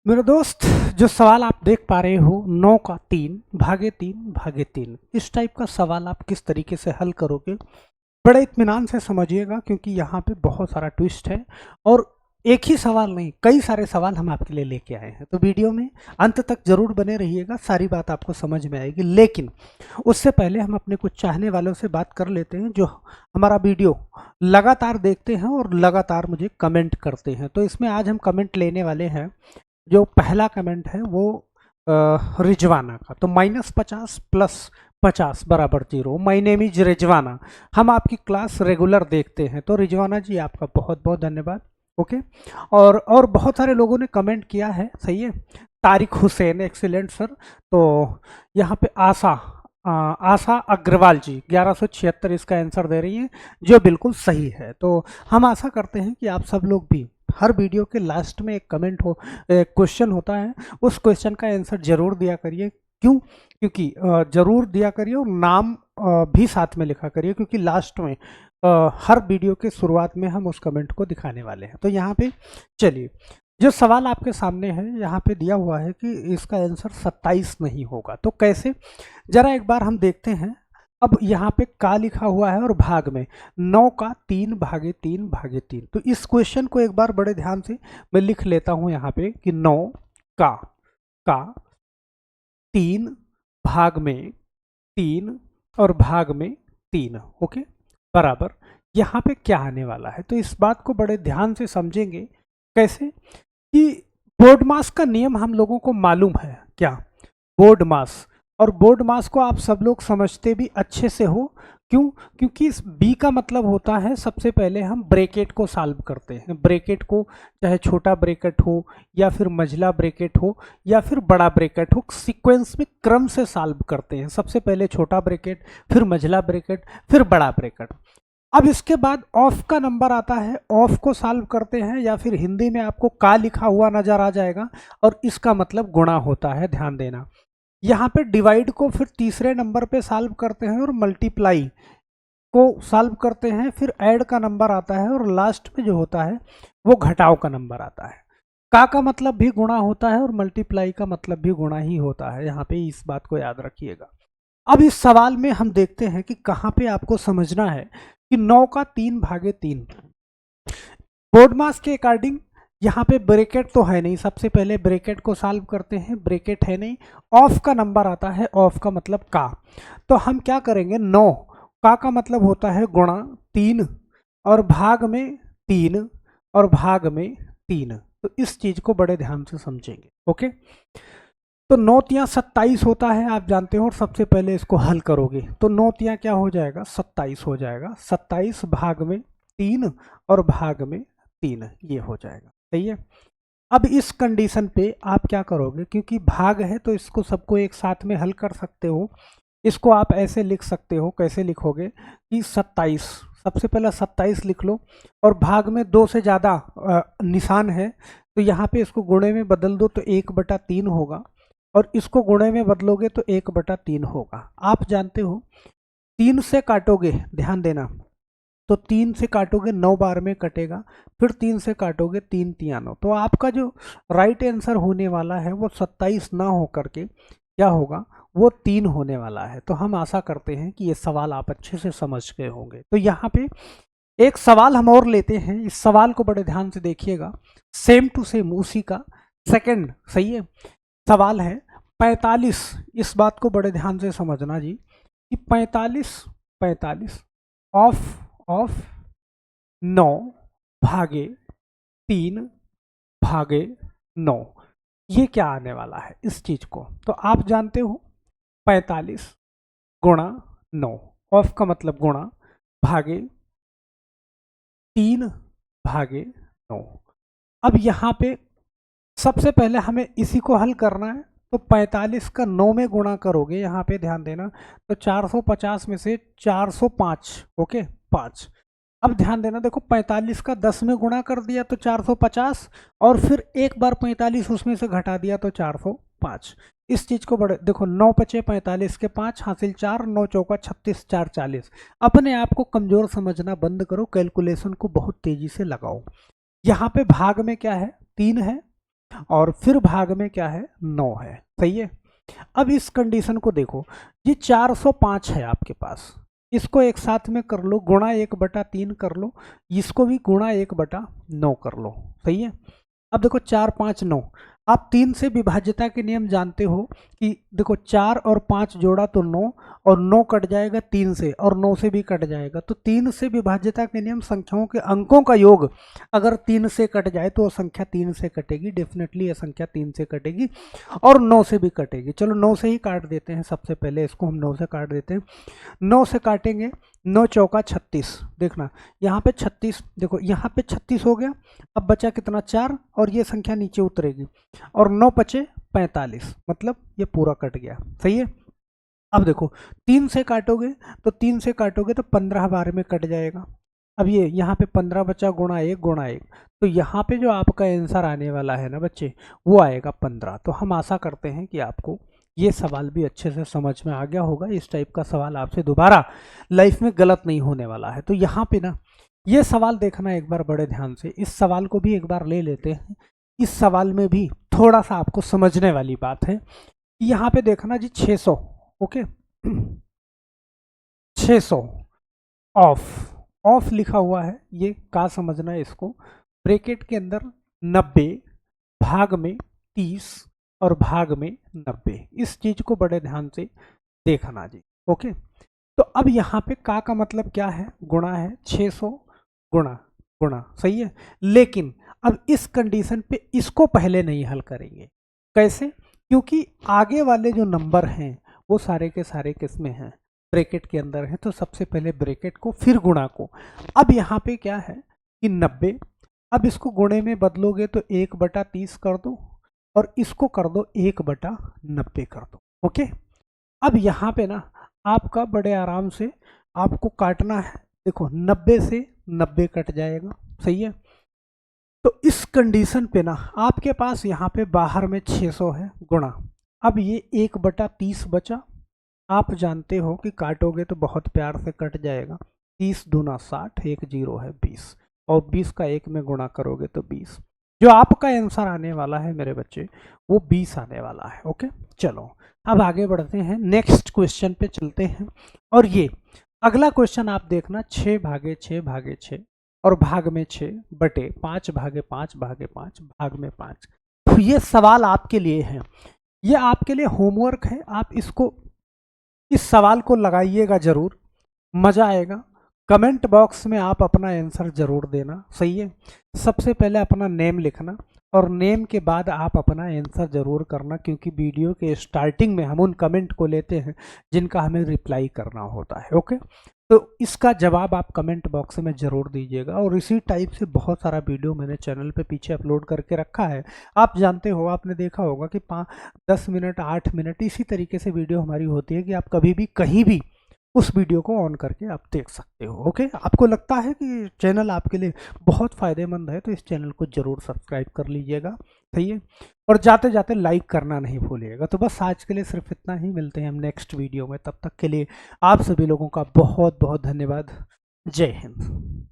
मेरे दोस्त, जो सवाल आप देख पा रहे हो 9 का 3 भागे 3 भागे 3, इस टाइप का सवाल आप किस तरीके से हल करोगे, बड़े इत्मीनान से समझिएगा क्योंकि यहाँ पे बहुत सारा ट्विस्ट है। और एक ही सवाल नहीं, कई सारे सवाल हम आपके लिए लेके आए हैं, तो वीडियो में अंत तक जरूर बने रहिएगा, सारी बात आपको समझ में आएगी। लेकिन उससे पहले हम अपने कुछ चाहने वालों से बात कर लेते हैं जो हमारा वीडियो लगातार देखते हैं और लगातार मुझे कमेंट करते हैं। तो इसमें आज हम कमेंट लेने वाले हैं। जो पहला कमेंट है वो रिजवाना का, तो -50 + 50 बराबर 0। माई नेम इज रिजवाना, हम आपकी क्लास रेगुलर देखते हैं। तो रिजवाना जी, आपका बहुत बहुत धन्यवाद। ओके। और बहुत सारे लोगों ने कमेंट किया है, सही है। Tariq Hussain, excellent sir. तो यहाँ पे आशा अग्रवाल जी 1176 इसका आंसर दे रही हैं, जो बिल्कुल सही है। तो हम आशा करते हैं कि आप सब लोग भी हर वीडियो के लास्ट में एक कमेंट हो, क्वेश्चन होता है, उस क्वेश्चन का आंसर जरूर दिया करिए। क्यों? क्योंकि जरूर दिया करिए और नाम भी साथ में लिखा करिए, क्योंकि लास्ट में हर वीडियो के शुरुआत में हम उस कमेंट को दिखाने वाले हैं। तो यहाँ पे चलिए, जो सवाल आपके सामने है यहाँ पे दिया हुआ है कि इसका आंसर 27 नहीं होगा, तो कैसे, जरा एक बार हम देखते हैं। अब यहाँ पे का लिखा हुआ है और भाग में 9 का 3 भागे 3 भागे 3। तो इस क्वेश्चन को एक बार बड़े ध्यान से मैं लिख लेता हूँ यहाँ पे कि 9 का 3 भाग में 3 और भाग में 3, ओके, बराबर यहाँ पे क्या आने वाला है। तो इस बात को बड़े ध्यान से समझेंगे। कैसे कि बोर्ड मास का नियम हम लोगों को मालूम है क्या, बोर्ड मास। और बोर्ड मास को आप सब लोग समझते भी अच्छे से हो। क्यों? क्योंकि इस बी का मतलब होता है, सबसे पहले हम ब्रैकेट को सॉल्व करते हैं। ब्रैकेट को चाहे छोटा ब्रैकेट हो या फिर मझला ब्रैकेट हो या फिर बड़ा ब्रैकेट हो, सीक्वेंस में क्रम से सॉल्व करते हैं। सबसे पहले छोटा ब्रैकेट, फिर मझला ब्रैकेट, फिर बड़ा ब्रैकेट। अब इसके बाद ऑफ का नंबर आता है, ऑफ को सॉल्व करते हैं, या फिर हिंदी में आपको का लिखा हुआ नजर आ जाएगा और इसका मतलब गुणा होता है, ध्यान देना। यहाँ पे डिवाइड को फिर तीसरे नंबर पे सॉल्व करते हैं और मल्टीप्लाई को सॉल्व करते हैं, फिर ऐड का नंबर आता है और लास्ट में जो होता है वो घटाव का नंबर आता है। का मतलब भी गुणा होता है और मल्टीप्लाई का मतलब भी गुणा ही होता है। यहाँ पे इस बात को याद रखिएगा। अब इस सवाल में हम देखते हैं कि कहाँ पे आपको समझना है कि 9 का 3 भागे 3 बोर्ड मास के अकॉर्डिंग यहाँ पे ब्रैकेट तो है नहीं, सबसे पहले ब्रैकेट को सॉल्व करते हैं, ब्रैकेट है नहीं। ऑफ का नंबर आता है, ऑफ का मतलब का। तो हम क्या करेंगे, 9 का मतलब होता है गुणा 3 और भाग में 3 और भाग में 3। तो इस चीज को बड़े ध्यान से समझेंगे। ओके। तो 9 तियां 27 होता है, आप जानते हो। और सबसे पहले इसको हल करोगे तो 9 तियां क्या हो जाएगा, 27 हो जाएगा। 27 भाग में 3 और भाग में 3, ये हो जाएगा, सही है। अब इस कंडीशन पे आप क्या करोगे, क्योंकि भाग है तो इसको सबको एक साथ में हल कर सकते हो। इसको आप ऐसे लिख सकते हो, कैसे लिखोगे कि 27, सबसे पहले 27 लिख लो और भाग में 2 से ज़्यादा निशान है, तो यहाँ पे इसको गुणे में बदल दो तो 1/3 होगा, और इसको गुणे में बदलोगे तो 1/3 होगा। आप जानते हो 3 से काटोगे, ध्यान देना, तो 3 से काटोगे 9 बार में कटेगा, फिर 3 से काटोगे 3 तिया 9। तो आपका जो राइट आंसर होने वाला है वो 27 ना हो करके क्या होगा, वो 3 होने वाला है। तो हम आशा करते हैं कि ये सवाल आप अच्छे से समझ गए होंगे। तो यहाँ पे एक सवाल हम और लेते हैं, इस सवाल को बड़े ध्यान से देखिएगा, सेम टू सेम उसी का सेकंड, सही है। सवाल है 45, इस बात को बड़े ध्यान से समझना जी कि 45 ऑफ 9 भागे 3 भागे 9, ये क्या आने वाला है इस चीज को। तो आप जानते हो 45 गुणा 9, ऑफ का मतलब गुणा, भागे 3 भागे 9। अब यहाँ पे सबसे पहले हमें इसी को हल करना है। तो 45 का 9 में गुणा करोगे, यहाँ पे ध्यान देना, तो 450 में से 405, ओके, 5। अब ध्यान देना, देखो 45 का 10 में गुणा कर दिया तो 450, और फिर एक बार 45 उसमें से घटा दिया तो 405। इस चीज को बड़े देखो, 9 पचे 45 के 5 हासिल 4, 9 चौका 36, 4 40। अपने आप को कमजोर समझना बंद करो, कैलकुलेशन को बहुत तेजी से लगाओ। यहाँ पे भाग में क्या है, 3 है, और फिर भाग में क्या है 9 है, सही है। अब इस कंडीशन को देखो, ये 405 है आपके पास, इसको एक साथ में कर लो, गुणा 1/3 कर लो, इसको भी गुणा 1/9 कर लो, सही है। अब देखो 4 5 9, आप 3 से विभाज्यता के नियम जानते हो कि देखो 4 और 5 जोड़ा तो 9, और 9 कट जाएगा 3 से, और 9 से भी कट जाएगा, तो 3 से विभाज्यता के नियम संख्याओं के अंकों का योग अगर 3 से कट जाए तो वो संख्या 3 से कटेगी, डेफिनेटली ये संख्या 3 से कटेगी और 9 से भी कटेगी। चलो 9 से ही काट देते हैं, सबसे पहले इसको हम 9 से काट देते हैं। 9 से काटेंगे, 9 चौका 36, देखना यहाँ पे 36, देखो यहाँ पे 36 हो गया, अब बचा कितना 4, और ये संख्या नीचे उतरेगी, और 9 पचे 45, मतलब ये पूरा कट गया, सही है। अब देखो 3 से काटोगे तो 3 से काटोगे तो 15 बार में कट जाएगा। अब ये यहाँ पे 15 बचा गुणा 1 गुणा 1, तो यहाँ पे जो आपका आंसर आने वाला है ना बच्चे, वो आएगा 15। तो हम आशा करते हैं कि आपको ये सवाल भी अच्छे से समझ में आ गया होगा। इस टाइप का सवाल आपसे दोबारा लाइफ में गलत नहीं होने वाला है। तो यहाँ पे ना ये सवाल देखना एक बार बड़े ध्यान से, इस सवाल को भी एक बार ले लेते हैं। इस सवाल में भी थोड़ा सा आपको समझने वाली बात है। यहाँ पे देखना जी 600, ओके 600 ऑफ लिखा हुआ है, ये का समझना है इसको, ब्रैकेट के अंदर 90, भाग में 30 और भाग में 90, इस चीज को बड़े ध्यान से देखना जी, ओके। तो अब यहाँ पे का मतलब क्या है, गुणा है, 600 गुणा गुणा, सही है। लेकिन अब इस कंडीशन पे इसको पहले नहीं हल करेंगे, कैसे, क्योंकि आगे वाले जो नंबर हैं वो सारे के सारे किस में हैं, ब्रैकेट के अंदर है। तो सबसे पहले ब्रैकेट को फिर गुणा को। अब यहाँ पे क्या है कि 90, अब इसको गुणे में बदलोगे तो 1/30 कर दो, और इसको कर दो 1/90 कर दो, ओके। अब यहाँ पे ना आपका बड़े आराम से आपको काटना है, देखो 90 से 90 कट जाएगा, सही है। तो इस कंडीशन पे ना आपके पास यहाँ पे बाहर में 600 है गुणा, अब ये 1/30 बचा, आप जानते हो कि काटोगे तो बहुत प्यार से कट जाएगा, 30 दूना 60, 1 0 है 20, और 20 का 1 में गुणा करोगे तो 20। जो आपका आंसर आने वाला है मेरे बच्चे वो 20 आने वाला है, ओके। चलो अब आगे बढ़ते हैं, नेक्स्ट क्वेश्चन पे चलते हैं। और ये अगला क्वेश्चन आप देखना, 6 भागे 6 भागे 6 और भाग में 6 बटे 5 भागे 5 भागे 5 भाग में 5। तो ये सवाल आपके लिए है, ये आपके लिए होमवर्क है, आप इसको इस सवाल को लगाइएगा जरूर, मजा आएगा। कमेंट बॉक्स में आप अपना आंसर जरूर देना, सही है। सबसे पहले अपना नेम लिखना, और नेम के बाद आप अपना आंसर जरूर करना, क्योंकि वीडियो के स्टार्टिंग में हम उन कमेंट को लेते हैं जिनका हमें रिप्लाई करना होता है, ओके। तो इसका जवाब आप कमेंट बॉक्स में ज़रूर दीजिएगा। और इसी टाइप से बहुत सारा वीडियो मैंने चैनल पे पीछे अपलोड करके रखा है, आप जानते हो, आपने देखा होगा कि 10 मिनट 8 मिनट इसी तरीके से वीडियो हमारी होती है कि आप कभी भी कहीं भी उस वीडियो को ऑन करके आप देख सकते हो, ओके। आपको लगता है कि चैनल आपके लिए बहुत फ़ायदेमंद है तो इस चैनल को ज़रूर सब्सक्राइब कर लीजिएगा, सही है। और जाते जाते लाइक करना नहीं भूलिएगा। तो बस आज के लिए सिर्फ इतना ही, मिलते हैं हम नेक्स्ट वीडियो में, तब तक के लिए आप सभी लोगों का बहुत बहुत धन्यवाद। जय हिंद।